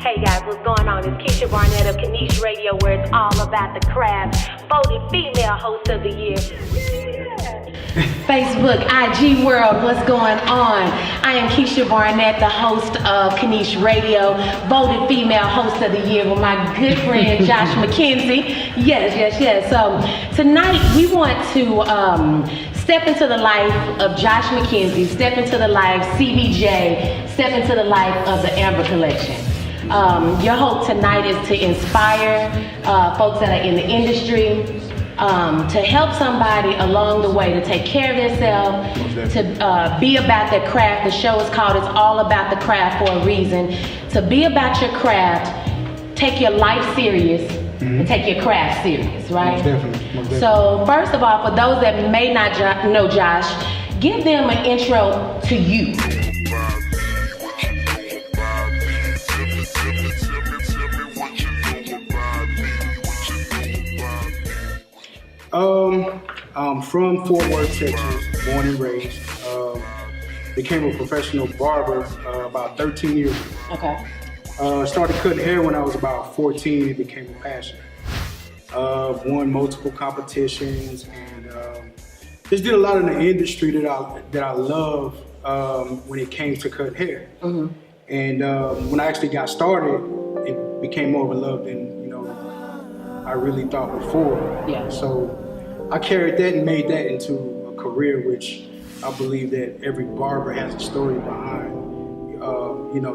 Hey guys, what's going on? It's Keesha Barnett of Kennesh Radio, where it's all about the craft. Voted female host of the year. Facebook, IG world, what's going on? I am Keesha Barnett, the host of Kennesh Radio, voted female host of the year with my good friend Josh McKenzie. Yes. So tonight we want to step into the life of Josh McKenzie, step into the life CBJ, step into the life of the Amber Collection. Your hope tonight is to inspire folks that are in the industry, to help somebody along the way to take care of themselves, to be about their craft. The show is called It's All About the Craft for a reason. To be about your craft, take your life serious, and take your craft serious, right? Most definitely. So first of all, for those that may not know Josh, give them an intro to you. I'm from Fort Worth, Texas, born and raised. Became a professional barber about 13 years ago. Okay. Started cutting hair when I was about 14. It became a passion. Won multiple competitions and just did a lot in the industry that I love when it came to cutting hair. Mm-hmm. And when I actually got started, it became more of a love than I really thought before. Yeah. So I carried that and made that into a career, which I believe that every barber has a story behind,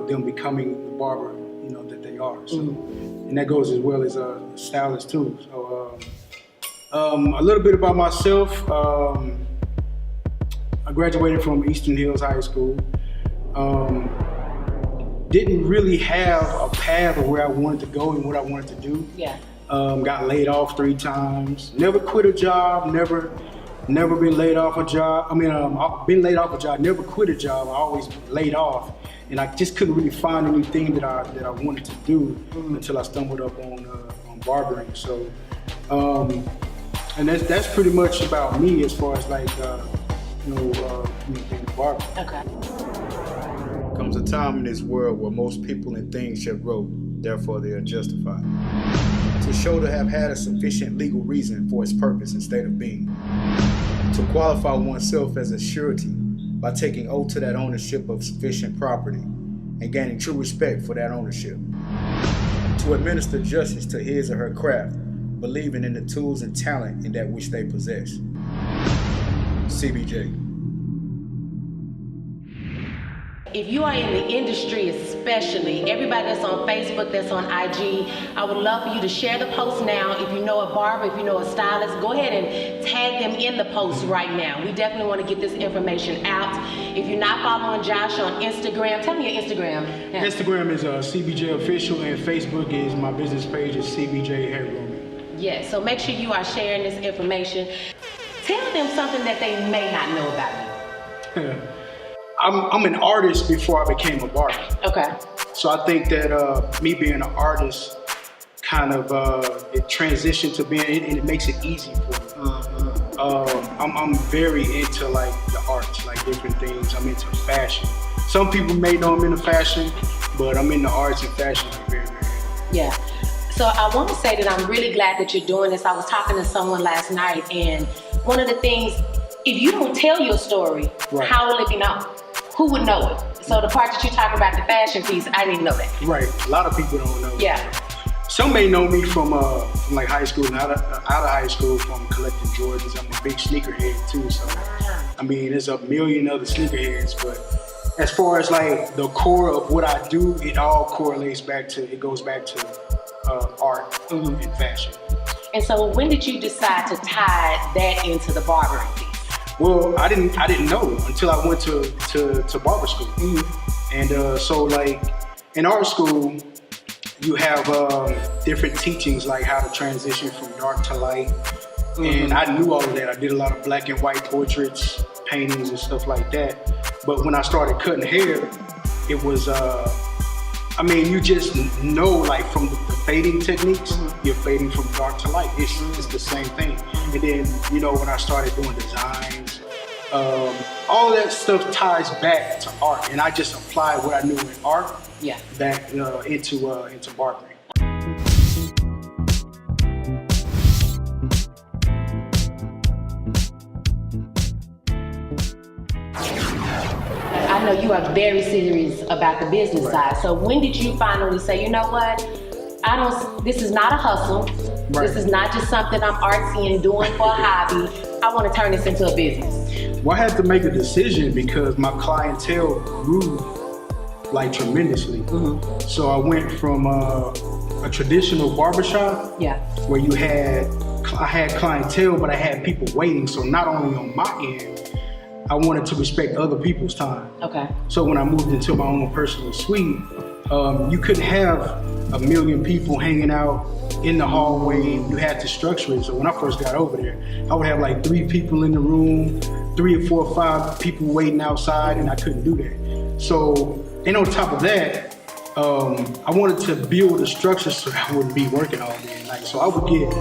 them becoming the barber, that they are. So, and that goes as well as a stylist too. So a little bit about myself. I graduated from Eastern Hills High School. Didn't really have a path of where I wanted to go and what I wanted to do. Yeah. Got laid off 3 times. Never quit a job. Never been laid off a job. I've been laid off a job. Never quit a job. I always laid off, and I just couldn't really find anything that I wanted to do until I stumbled up on barbering. So, and that's pretty much about me as far as being a barber. Okay. Comes a time in this world where most people and things shall grow, therefore they are justified. To show to have had a sufficient legal reason for its purpose and state of being. To qualify oneself as a surety by taking oath to that ownership of sufficient property and gaining true respect for that ownership. To administer justice to his or her craft, believing in the tools and talent in that which they possess. CBJ. If you are in the industry, especially everybody that's on Facebook, that's on IG, I would love for you to share the post now. If you know a barber, if you know a stylist, go ahead and tag them in the post right now. We definitely want to get this information out. If you're not following Josh on Instagram, tell me your Instagram. Yeah. Instagram is CBJ Official, and Facebook is my business page is CBJ Hairgrooming. Yes, so make sure you are sharing this information. Tell them something that they may not know about you. I'm an artist before I became a barber. Okay. So I think that me being an artist kind of it transitioned to being, and it makes it easy for me. I'm very into the arts, different things. I'm into fashion. Some people may know I'm into fashion, but I'm into arts and fashion very, very. Yeah. So I want to say that I'm really glad that you're doing this. I was talking to someone last night, and one of the things, if you don't tell your story, right, how will it be known? Who would know it? So the part that you talk about, the fashion piece, I didn't know that. Right, a lot of people don't know. Yeah. Some may know me from high school and out of high school from collecting Jordans. I'm a big sneakerhead too, so there's a million other sneakerheads, but as far as the core of what I do, it all goes back to art and fashion. And so when did you decide to tie that into the barbering piece? Well, I didn't know until I went to barber school. Mm-hmm. And so in art school, you have different teachings like how to transition from dark to light. Mm-hmm. And I knew all of that. I did a lot of black and white portraits, paintings and stuff like that. But when I started cutting hair, it was, you just know from the fading techniques, you're fading from dark to light. It's the same thing. And then, when I started doing designs, All of that stuff ties back to art, and I just applied what I knew in art back into barbering. I know you are very serious about the business side. So when did you finally say, you know what? This is not a hustle. Right. This is not just something I'm artsy and doing for a hobby. I want to turn this into a business. Well, I had to make a decision because my clientele grew like tremendously. So I went from a traditional barbershop where I had clientele, but I had people waiting. So not only on my end, I wanted to respect other people's time. Okay. So when I moved into my own personal suite, you couldn't have 1 million people hanging out in the hallway. You had to structure it. So when I first got over there, I would have like 3 people in the room, 3 or 4 or 5 people waiting outside, and I couldn't do that. So, and on top of that, I wanted to build a structure so I wouldn't be working all day and night. So I would get,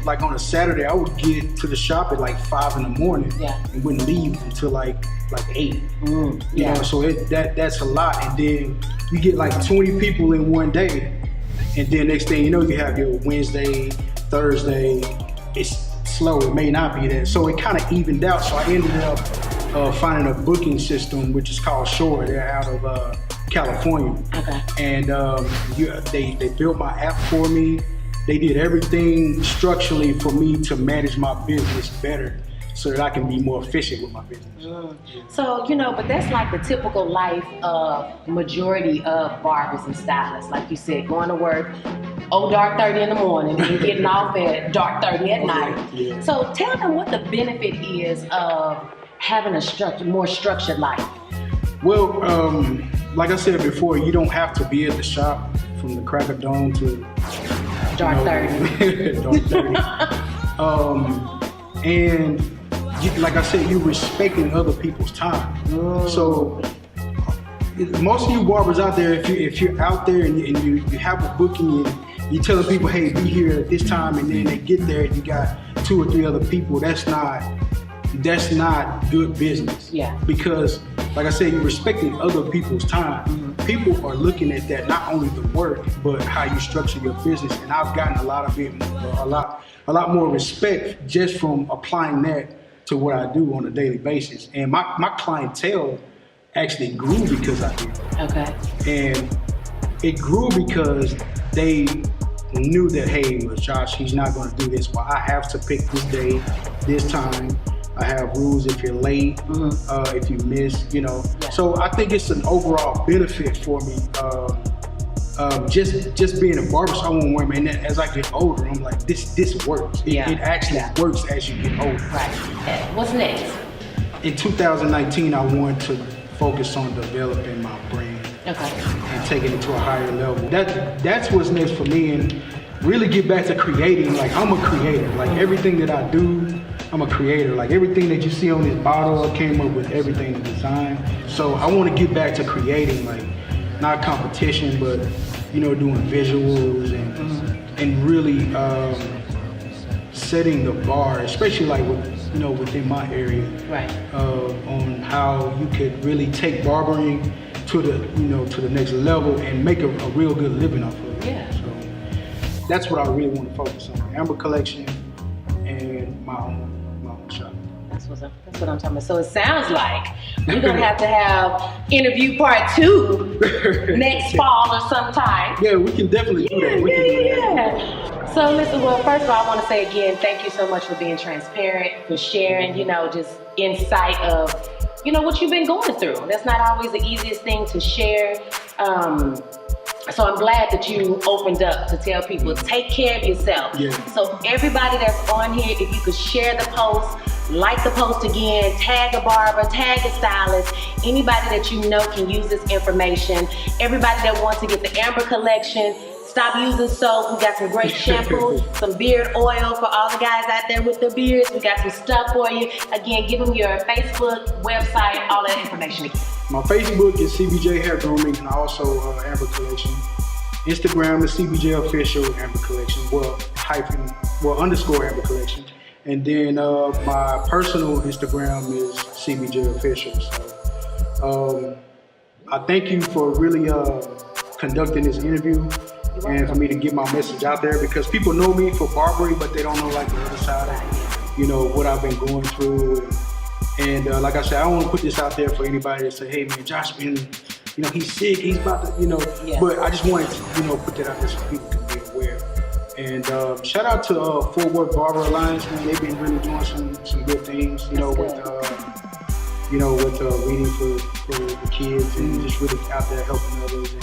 like on a Saturday, I would get to the shop at like 5 in the morning and wouldn't leave until like 8. You know, so that's a lot. And then you get like 20 people in one day. And then next thing you know, you have your Wednesday, Thursday. It's slow, it may not be that. So it kind of evened out. So I ended up finding a booking system, which is called Shore. They're out of California. Okay. And they built my app for me. They did everything structurally for me to manage my business better so that I can be more efficient with my business. So, you know, but that's like the typical life of majority of barbers and stylists. Like you said, going to work, dark 30 in the morning and getting off at dark 30 at night. Yeah. So tell them what the benefit is of having a more structured life. Well, like I said before, you don't have to be at the shop from the crack of dawn to dark 30. Dark 30. And like I said, you're respecting other people's time. So most of you barbers out there, if you're out there and you have a booking and you're telling people, hey, be here at this time, and then they get there and you got 2 or 3 other people, that's not good business. Yeah. Because like I said, you're respecting other people's time. People are looking at that, not only the work, but how you structure your business. And I've gotten a lot more respect just from applying that to what I do on a daily basis. And my clientele actually grew because I did. Okay. And it grew because they knew that, hey, well, Josh, he's not going to do this. Well, I have to pick this day, this time. I have rules if you're late, if you miss, you know. Yeah. So I think it's an overall benefit for me. Just being a barber, so I won't worry, man. As I get older, I'm like, this works. It actually works as you get older. Right. What's next? In 2019, I wanted to focus on developing my brand and taking it to a higher level. That's what's next for me, and really get back to creating. Like, I'm a creator. Like, everything that I do, I'm a creator. Like, everything that you see on this bottle, I came up with everything to design. So I want to get back to creating, like, not competition, but, you know, doing visuals and really setting the bar, especially like within my area, on how you could really take barbering to the next level and make a real good living off of it. Yeah. So that's what I really want to focus on: Amber collection and my own shop. That's what I'm talking about. So it sounds like we're gonna have to have interview part 2 next fall or sometime. Yeah, we can definitely do that. We can do that. So listen, well, first of all, I want to say again, thank you so much for being transparent, for sharing, just insight of, what you've been going through. That's not always the easiest thing to share. So I'm glad that you opened up to tell people, take care of yourself. Yeah. So everybody that's on here, if you could share the post, like the post again, tag a barber, tag a stylist, anybody that you know can use this information. Everybody that wants to get the Amber collection, stop using soap. We got some great shampoo, some beard oil for all the guys out there with the beards. We got some stuff for you. Again, give them your Facebook, website, all that information again. My Facebook is CBJ Hairgrooming and also Amber Collection. Instagram is CBJ Official Amber Collection, _Amber Collection. And then my personal Instagram is CBJ official. So I thank you for really conducting this interview and for me to get my message out there, because people know me for barbering, but they don't know like the other side of, you know, what I've been going through. And like I said, I don't want to put this out there for anybody to say, hey man, Josh been, you know, he's sick, he's about to, you know, but I just wanted to, you know, put that out there so people can be aware. And shout out to Fort Worth Barber Alliance, man. They've been really doing some good things, you know, with reading for the kids and just really out there helping others, and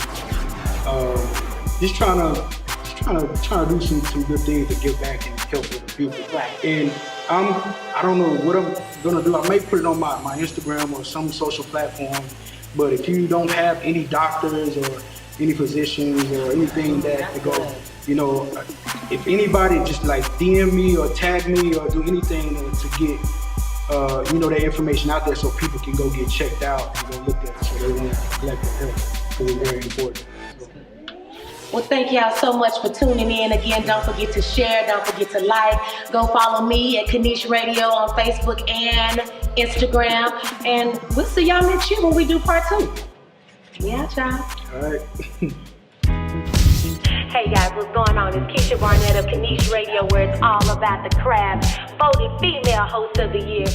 just trying to do some good things to give back and help other people. Right. And I don't know what I'm gonna do. I may put it on my Instagram or some social platform. But if you don't have any doctors or any physicians or anything that to go, you know, if anybody just like DM me or tag me or do anything to get, you know, that information out there so people can go get checked out and go look at it, so they won't neglect their health, because it's very important. Well, thank y'all so much for tuning in. Again, don't forget to share, don't forget to like. Go follow me at Kennesh Radio on Facebook and Instagram. And we'll see y'all next year when we do part 2. Yeah, y'all. All right. Hey guys, what's going on? It's Keesha Barnett of Kennesh Radio, where it's all about the craft. Voted female host of the year.